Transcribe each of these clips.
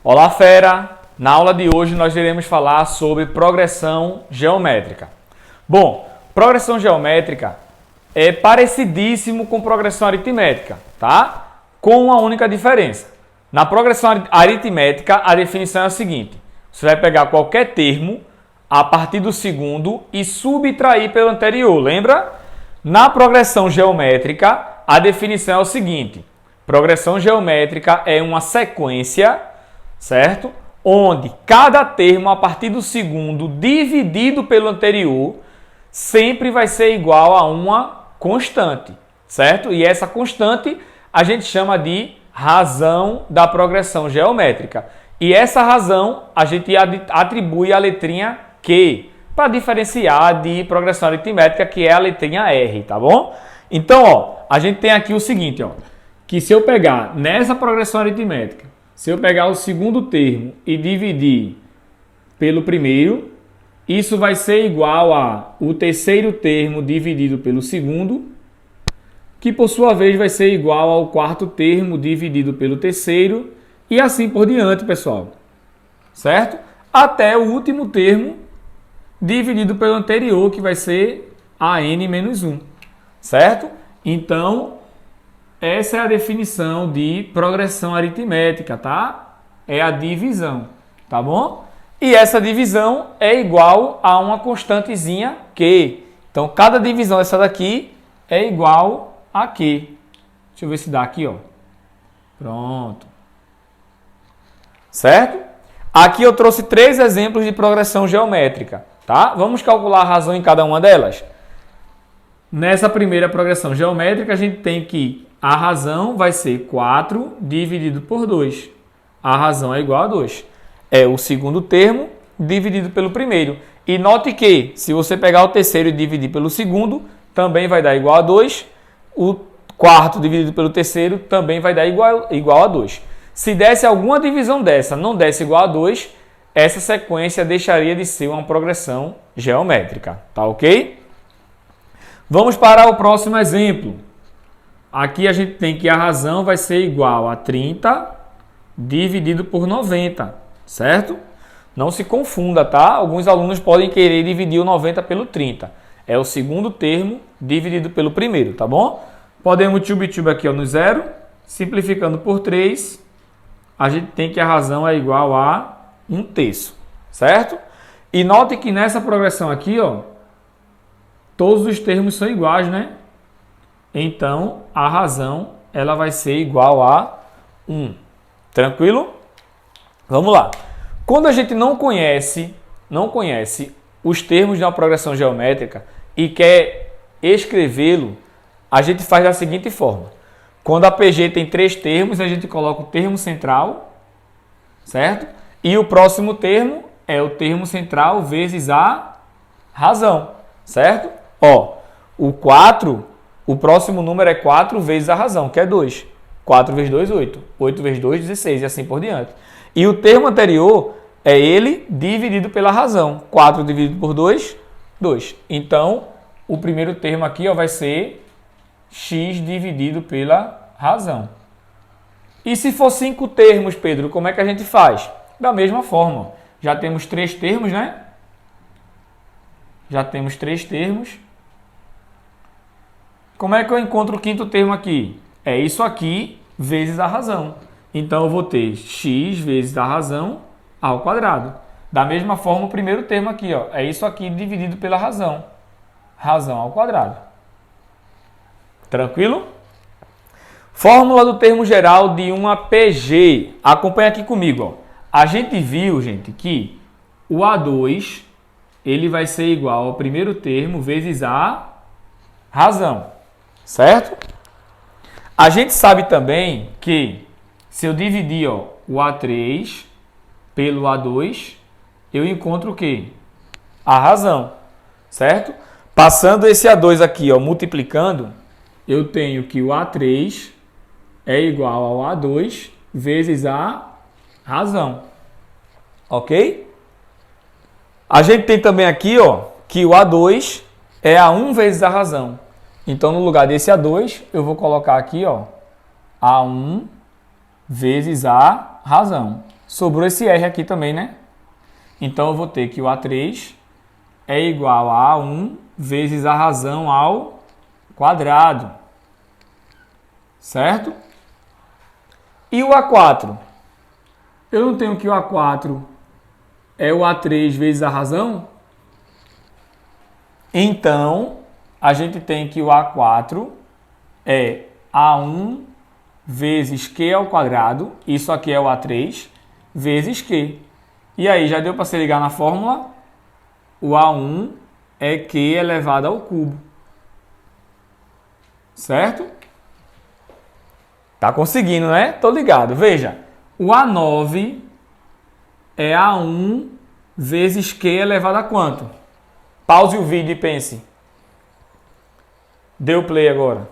Olá, fera! Na aula de hoje nós iremos falar sobre progressão geométrica. Bom, progressão geométrica é parecidíssimo com progressão aritmética, tá? Com uma única diferença. Na progressão aritmética, a definição é a seguinte: você vai pegar qualquer termo a partir do segundo e subtrair pelo anterior, lembra? Na progressão geométrica, a definição é o seguinte: progressão geométrica é uma sequência, certo? Onde cada termo a partir do segundo dividido pelo anterior sempre vai ser igual a uma constante, certo? E essa constante a gente chama de razão da progressão geométrica. E essa razão a gente atribui a letrinha Q, para diferenciar de progressão aritmética, que é a letrinha R, tá bom? Então, ó, a gente tem aqui o seguinte, ó, que se eu pegar nessa progressão aritmética, se eu pegar o segundo termo e dividir pelo primeiro, isso vai ser igual a o terceiro termo dividido pelo segundo, que por sua vez vai ser igual ao quarto termo dividido pelo terceiro, e assim por diante, pessoal. Certo? Até o último termo dividido pelo anterior, que vai ser a n menos 1. Certo? Então, essa é a definição de progressão aritmética, tá? É a divisão, tá bom? E essa divisão é igual a uma constantezinha Q. Então, cada divisão dessa daqui é igual a Q. Deixa eu ver se dá aqui, ó. Pronto. Certo? Aqui eu trouxe 3 exemplos de progressão geométrica, tá? Vamos calcular a razão em cada uma delas? Nessa primeira progressão geométrica, a gente tem que a razão vai ser 4 dividido por 2. A razão é igual a 2. É o segundo termo dividido pelo primeiro. E note que, se você pegar o terceiro e dividir pelo segundo, também vai dar igual a 2. O quarto dividido pelo terceiro também vai dar igual a 2. Se desse alguma divisão dessa, não desse igual a 2, essa sequência deixaria de ser uma progressão geométrica. Tá ok? Vamos para o próximo exemplo. Aqui a gente tem que a razão vai ser igual a 30 dividido por 90, certo? Não se confunda, tá? Alguns alunos podem querer dividir o 90 pelo 30. É o segundo termo dividido pelo primeiro, tá bom? Podemos tube aqui ó, no zero. Simplificando por 3, a gente tem que a razão é igual a 1/3, certo? E note que nessa progressão aqui, ó, todos os termos são iguais, né? Então, a razão ela vai ser igual a 1. Tranquilo? Vamos lá. Quando a gente não conhece os termos de uma progressão geométrica e quer escrevê-lo, a gente faz da seguinte forma. Quando a PG tem 3 termos, a gente coloca o termo central, certo? E o próximo termo é o termo central vezes a razão, certo? Ó, o 4, o próximo número é 4 vezes a razão, que é 2. 4 vezes 2, 8. 8 vezes 2, 16 e assim por diante. E o termo anterior é ele dividido pela razão. 4 dividido por 2, 2. Então, o primeiro termo aqui ó, vai ser x dividido pela razão. E se for 5 termos, Pedro, como é que a gente faz? Da mesma forma. Já temos 3 termos, né? Já temos 3 termos. Como é que eu encontro o quinto termo aqui? É isso aqui vezes a razão. Então, eu vou ter x vezes a razão ao quadrado. Da mesma forma, o primeiro termo aqui, ó, é isso aqui dividido pela razão. Razão ao quadrado. Tranquilo? Fórmula do termo geral de uma PG. Acompanha aqui comigo. Ó. A gente viu, gente, que o A2 ele vai ser igual ao primeiro termo vezes a razão. Certo? A gente sabe também que se eu dividir ó, o A3 pelo A2, eu encontro o quê? A razão. Certo? Passando esse A2 aqui, ó, multiplicando, eu tenho que o A3 é igual ao A2 vezes a razão. Ok? A gente tem também aqui ó, que o A2 é a 1 vezes a razão. Então, no lugar desse A2, eu vou colocar aqui ó, A1 vezes a razão. sobrou esse R aqui também, né? Então eu vou ter que o A3 é igual a A1 vezes a razão ao quadrado. Certo? E o A4? Eu não tenho que o A4 é o A3 vezes a razão? Então, a gente tem que o A4 é A1 vezes Q ao quadrado, isso aqui é o A3, vezes Q. E aí, já deu para se ligar na fórmula? O A1 é Q elevado ao cubo. Certo? Tá conseguindo, né? Tô ligado. Veja, o A9 é A1 vezes Q elevado a quanto? Pause o vídeo e pense. Deu play agora.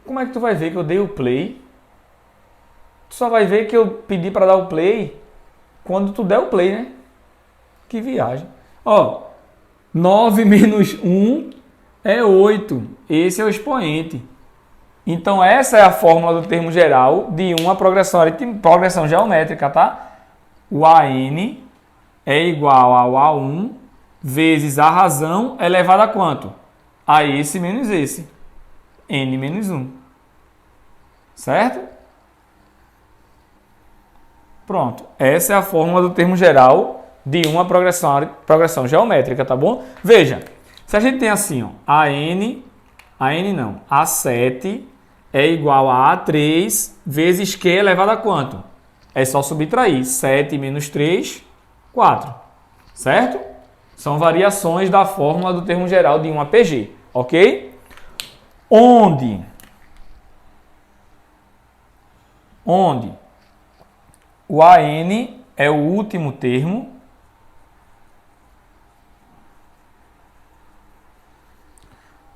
Como é que tu vai ver que eu dei o play? Tu só vai ver que eu pedi para dar o play quando tu der o play, né? Que viagem. Ó, 9 menos 1 é 8. Esse é o expoente. Então, essa é a fórmula do termo geral de uma progressão geométrica, tá? O AN é igual ao A1 vezes a razão elevada a quanto? A esse menos esse. N menos 1. Certo? Pronto. Essa é a fórmula do termo geral de uma progressão geométrica, tá bom? Veja, se a gente tem assim, ó, A7 é igual a A3 vezes Q elevado a quanto? É só subtrair. 7 menos 3, 4. Certo? São variações da fórmula do termo geral de um APG. Ok? Onde o AN é o último termo,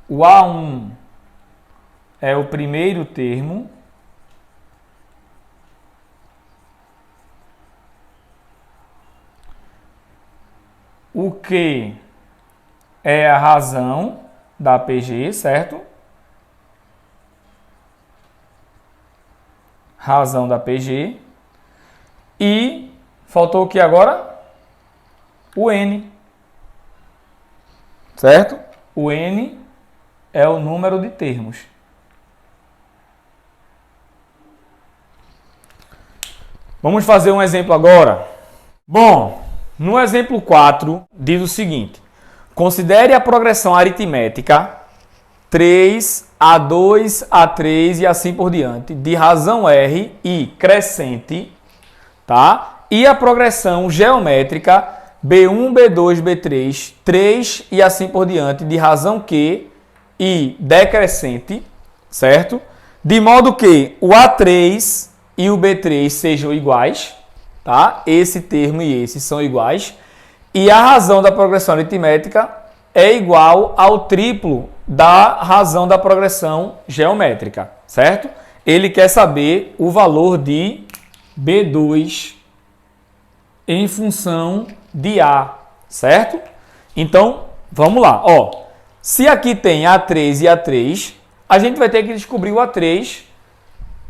o A1 é o primeiro termo, o Q é a razão da APG, certo? Razão da APG. E faltou o que agora? O N. Certo? O N é o número de termos. Vamos fazer um exemplo agora? Bom, no exemplo 4, diz o seguinte. Considere a progressão aritmética 3, A2, A3 e assim por diante, de razão R e crescente, tá? E a progressão geométrica B1, B2, B3, 3 e assim por diante, de razão Q e decrescente, certo? De modo que o A3 e o B3 sejam iguais, tá? Esse termo e esse são iguais. E a razão da progressão aritmética é igual ao triplo da razão da progressão geométrica, certo? Ele quer saber o valor de B2 em função de A, certo? Então, vamos lá. Ó, se aqui tem A3 e A3, a gente vai ter que descobrir o A3,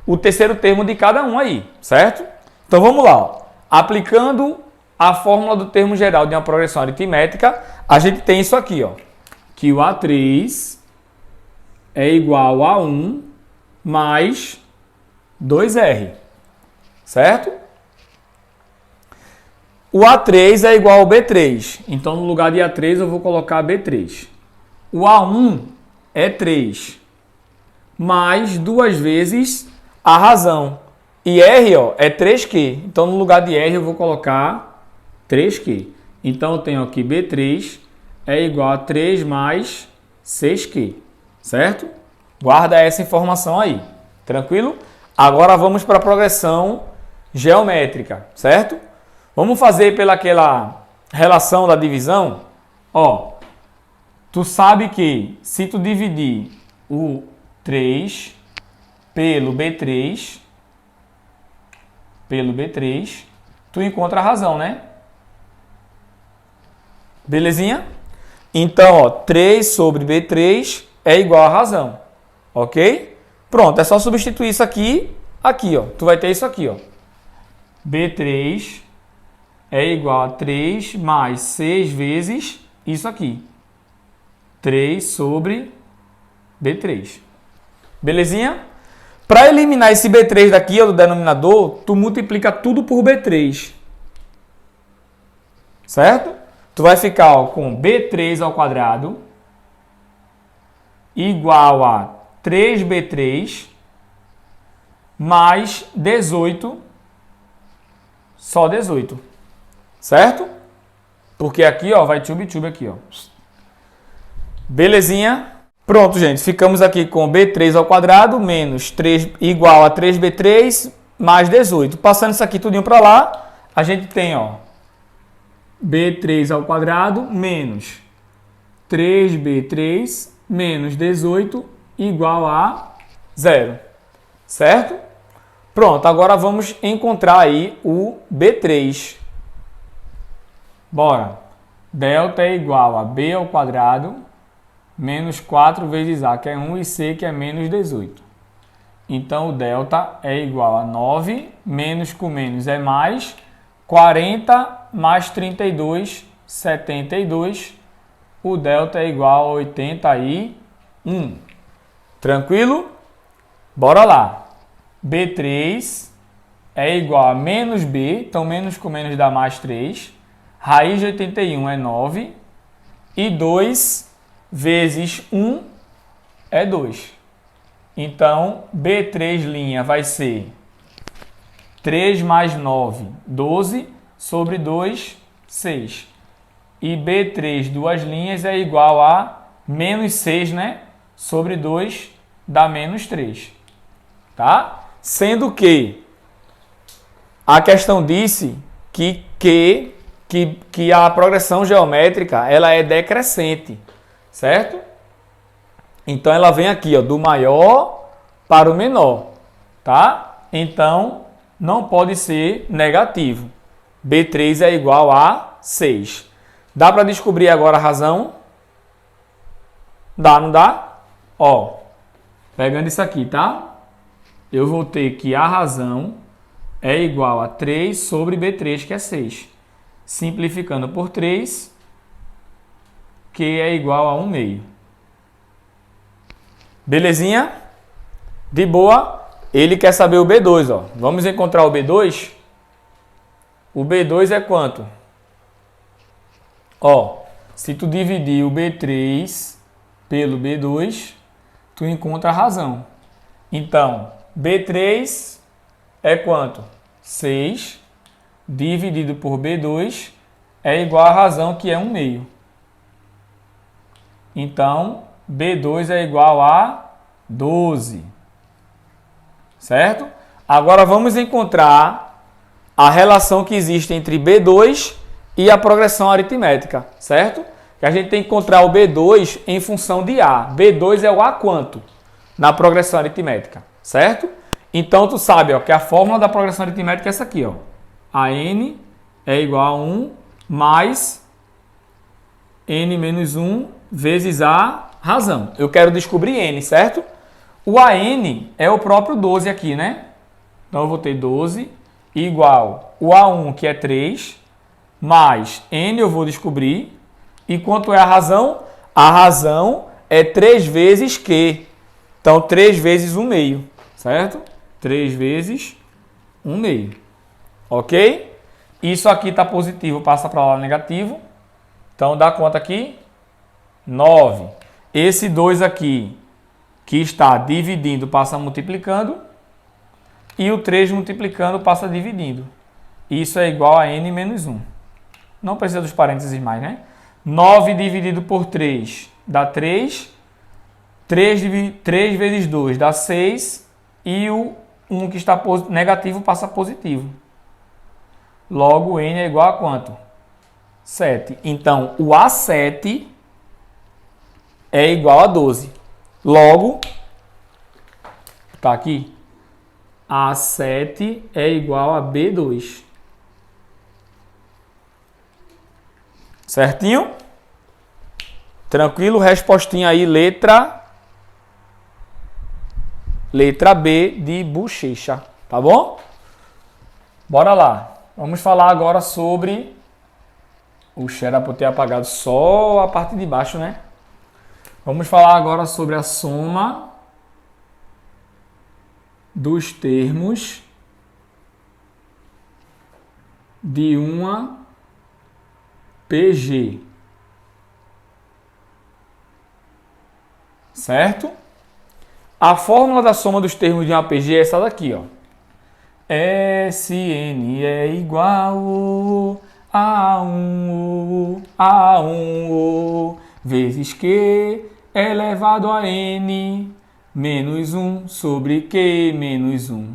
o terceiro termo de cada um aí, certo? Então, vamos lá. Ó. Aplicando a fórmula do termo geral de uma progressão aritmética, a gente tem isso aqui, ó, que o A3 é igual a 1 mais 2R, certo? O A3 é igual ao B3, então no lugar de A3 eu vou colocar B3. O A1 é 3, mais 2 vezes a razão. E R, ó, é 3Q, então no lugar de R eu vou colocar 3Q. Então eu tenho aqui B3 é igual a 3 mais 6Q, certo? Guarda essa informação aí, tranquilo? Agora vamos para a progressão geométrica, certo? Vamos fazer pelaquela relação da divisão. Ó, tu sabe que se tu dividir o 3 pelo B3, tu encontra a razão, né? Belezinha? Então, ó, 3 sobre B3 é igual a razão. Ok? Pronto, é só substituir isso aqui, aqui, ó. Tu vai ter isso aqui, ó. B3 é igual a 3 mais 6 vezes isso aqui. 3 sobre B3. Belezinha? Para eliminar esse B3 daqui, ó, do denominador, tu multiplica tudo por B3. Certo? Tu vai ficar, ó, com B3 ao quadrado igual a 3B3 mais 18, só 18. Certo? Porque aqui, ó, vai tube aqui, ó. Belezinha? Pronto, gente. Ficamos aqui com B3 ao quadrado menos 3 igual a 3B3 mais 18. Passando isso aqui tudinho para lá, a gente tem, ó, B3 ao quadrado menos 3B3 menos 18 igual a 0. Certo? Pronto, agora vamos encontrar aí o B3. Bora. Delta é igual a B ao quadrado menos 4 vezes A, que é 1, e C, que é menos 18. Então, o delta é igual a 9, menos com menos é mais, 40 mais 32, 72. O delta é igual a 81. Tranquilo? Bora lá. B3 é igual a menos B, então menos com menos dá mais 3. Raiz de 81 é 9. E 2 vezes 1 é 2. Então, B3' vai ser 3 mais 9, 12, sobre 2, 6. E B3, duas linhas, é igual a menos 6, né? Sobre 2 dá menos 3. Tá? Sendo que a questão disse que a progressão geométrica ela é decrescente, certo? Então ela vem aqui, ó, do maior para o menor, tá? Então não pode ser negativo. B3 é igual a 6. Dá para descobrir agora a razão? Dá, não dá? Ó, pegando isso aqui, tá? Eu vou ter que a razão é igual a 3 sobre B3, que é 6. Simplificando por 3, que é igual a 1 meio. Belezinha? De boa? Ele quer saber o B2, ó. Vamos encontrar o B2? O B2 é quanto? Ó, se tu dividir o B3 pelo B2, tu encontra a razão. Então, B3 é quanto? 6 dividido por B2 é igual a razão, que é 1 meio. Então, B2 é igual a 12. Certo? Agora vamos encontrar a relação que existe entre B2 e a progressão aritmética, certo? Que a gente tem que encontrar o B2 em função de A. B2 é o A quanto? Na progressão aritmética, certo? Então, tu sabe, ó, que a fórmula da progressão aritmética é essa aqui, ó. A n é igual a 1 mais n menos 1 vezes a razão. Eu quero descobrir n, certo? O AN é o próprio 12 aqui, né? Então, eu vou ter 12 igual o A1, que é 3, mais n eu vou descobrir. E quanto é a razão? A razão é 3 vezes Q. Então, 3 vezes 1 meio, certo? 3 vezes 1 meio. Ok? Isso aqui está positivo, passa para lá negativo. Então, dá quanto aqui? 9. Esse 2 aqui, que está dividindo, passa multiplicando. E o 3 multiplicando passa dividindo. Isso é igual a n menos 1. Não precisa dos parênteses mais, né? 9 dividido por 3 dá 3. 3 vezes 2 dá 6. E o 1 que está negativo passa positivo. Logo, n é igual a quanto? 7. Então, o A7 é igual a 12. Logo, tá aqui, A7 é igual a B2. Certinho? Tranquilo? Respostinha aí, letra B de bochecha, tá bom? Bora lá. Vamos falar agora sobre... O era para eu ter apagado só a parte de baixo, né? Vamos falar agora sobre a soma dos termos de uma PG. Certo? A fórmula da soma dos termos de uma PG é essa daqui, ó. SN é igual a 1 vezes Q elevado a N menos 1 sobre Q menos 1.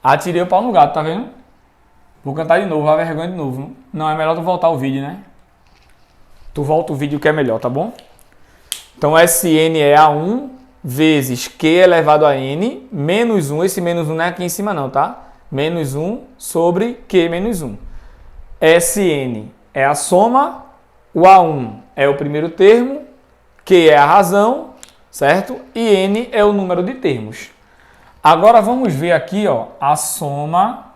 Atirei o pau no gato, tá vendo? Vou cantar de novo, a vergonha de novo. Não, é melhor tu voltar o vídeo, né? Tu volta o vídeo que é melhor, tá bom? Então, SN é A1 vezes Q elevado a N menos 1. Esse menos 1 não é aqui em cima não, tá? Menos 1 sobre Q menos 1. SN é a soma, o A1 é o primeiro termo, Q é a razão, certo? E N é o número de termos. Agora vamos ver aqui, ó, a soma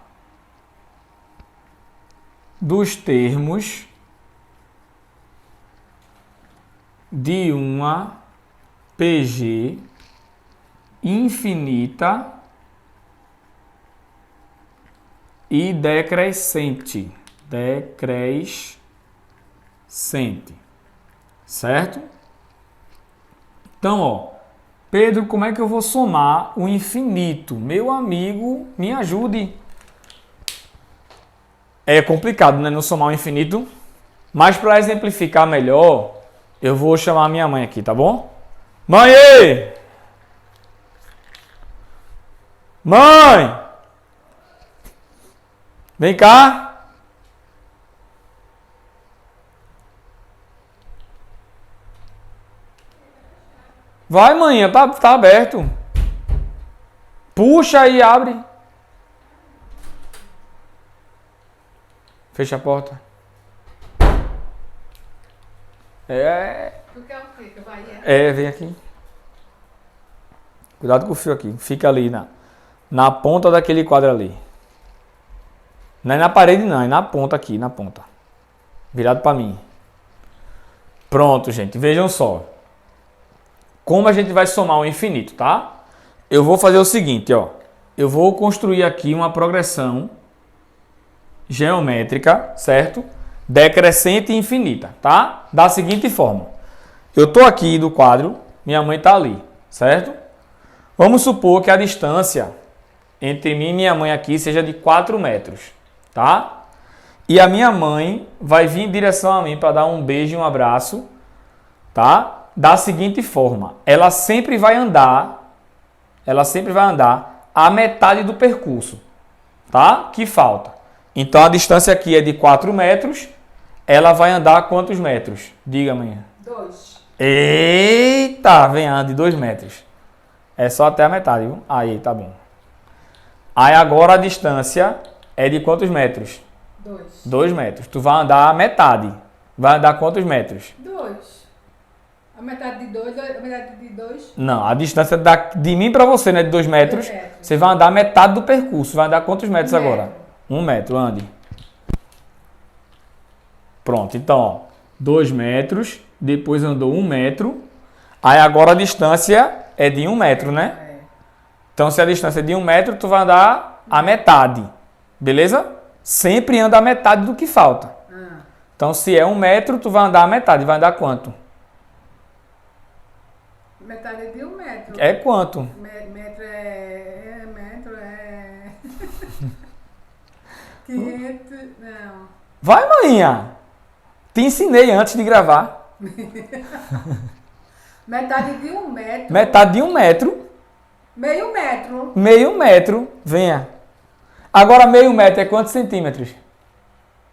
dos termos de uma PG infinita e decrescente. Certo? Então, ó, Pedro, como é que eu vou somar o infinito? Meu amigo, me ajude. É complicado, né, não somar o infinito? Mas para exemplificar melhor, eu vou chamar a minha mãe aqui, tá bom? Mãe! Mãe! Vem cá! Vai, manhã, tá aberto. Puxa aí, abre. Fecha a porta. Tu quer o quê? Que vai Vem aqui. Cuidado com o fio aqui. Fica ali na ponta daquele quadro ali. Não é na parede não, é na ponta aqui, na ponta. Virado para mim. Pronto, gente. Vejam só. Como a gente vai somar o infinito, tá? Eu vou fazer o seguinte, ó. Eu vou construir aqui uma progressão geométrica, certo? Decrescente e infinita, tá? Da seguinte forma. Eu tô aqui do quadro, minha mãe tá ali, certo? Vamos supor que a distância entre mim e minha mãe aqui seja de 4 metros, tá? E a minha mãe vai vir em direção a mim para dar um beijo e um abraço, tá? Da seguinte forma, ela sempre vai andar a metade do percurso, tá? Que falta. Então a distância aqui é de 4 metros, ela vai andar quantos metros? Diga, manhã. 2. Eita, vem, anda de 2 metros. É só até a metade, viu? Aí, tá bom. Aí agora a distância é de quantos metros? 2. 2 metros. Tu vai andar a metade. Vai andar quantos metros? 2. A metade de 2, a metade de 2. Não, a distância de mim para você, né, de 2 metros. 2 metros. Você vai andar a metade do percurso. Vai andar quantos metros 1 agora? metro. 1 metro, ande. Pronto, então, ó, 2 metros, depois andou 1 metro. Aí agora a distância é de 1 metro, né? É. Então, se a distância é de 1 metro, tu vai andar a metade. Beleza? Sempre anda a metade do que falta. Então, se é 1 metro, tu vai andar a metade. Vai andar quanto? Metade de 1 metro. É quanto? Metro é... Metro é... 500... Não. Vai, maninha! Te ensinei antes de gravar. Metade de 1 metro. Metade de 1 metro. Meio metro. Meio metro. Venha. Agora, meio metro é quantos centímetros?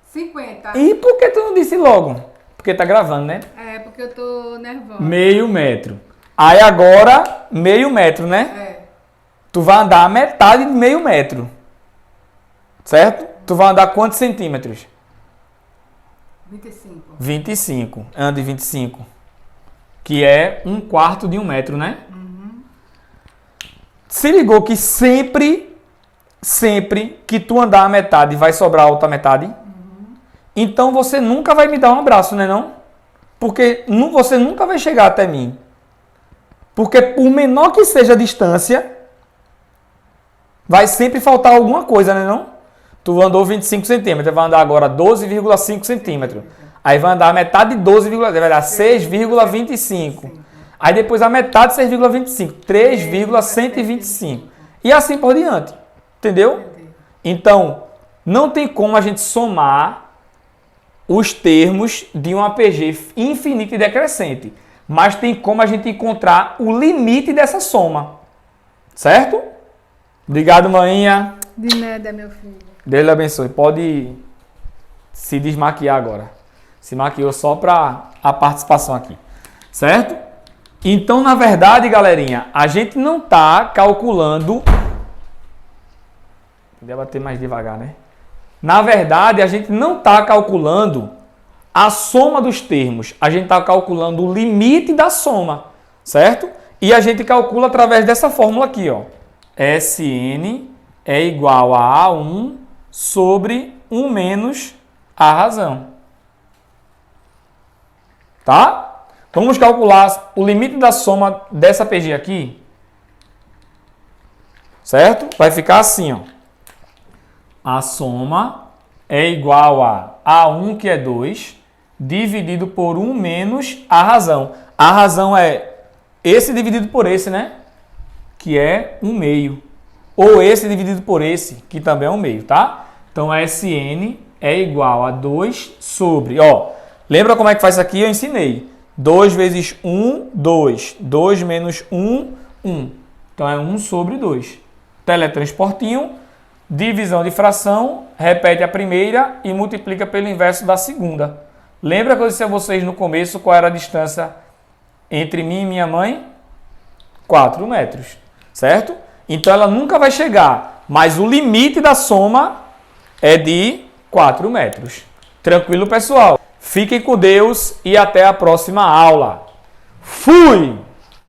50. E por que tu não disse logo? Porque tá gravando, né? É, porque eu tô nervosa. Meio metro. Aí agora, meio metro, né? É. Tu vai andar a metade de meio metro. Certo? Tu vai andar quantos centímetros? 25. 25. Ande 25. Que é 1/4 de 1 metro, né? Se ligou que sempre sempre que tu andar a metade vai sobrar a outra metade? Então você nunca vai me dar um abraço, né não? Porque você nunca vai chegar até mim. Porque por menor que seja a distância, vai sempre faltar alguma coisa, né não? Tu andou 25 centímetros, vai andar agora 12,5 centímetros. Aí vai andar a metade de 12, vai dar 6,25. Aí depois a metade de 6,25, 3,125. E assim por diante. Entendeu? Então, não tem como a gente somar os termos de um APG infinito e decrescente. Mas tem como a gente encontrar o limite dessa soma. Certo? Obrigado, maninha. De nada, meu filho. Deus lhe abençoe. Pode se desmaquiar agora. Se maquiou só para a participação aqui. Certo? Então, na verdade, galerinha, a gente não está calculando... Podia bater mais devagar, né? Na verdade, a gente não está calculando a soma dos termos. A gente está calculando o limite da soma, certo? E a gente calcula através dessa fórmula aqui, ó. Sn é igual a A1 sobre 1 menos a razão. Tá? Vamos calcular o limite da soma dessa PG aqui. Certo? Vai ficar assim, ó. A soma é igual a A1, que é 2, dividido por 1 menos a razão. A razão é esse dividido por esse, né? Que é 1 meio. Ou esse dividido por esse, que também é 1 meio, tá? Então, Sn é igual a 2 sobre... Ó, lembra como é que faz isso aqui? Eu ensinei. 2 vezes 1, 2. 2 menos 1, 1. Então, é 1 sobre 2. Teletransportinho, divisão de fração, repete a primeira e multiplica pelo inverso da segunda. Lembra que eu disse a vocês no começo qual era a distância entre mim e minha mãe? 4 metros, certo? Então, ela nunca vai chegar, mas o limite da soma é de 4 metros. Tranquilo, pessoal? Fiquem com Deus e até a próxima aula. Fui!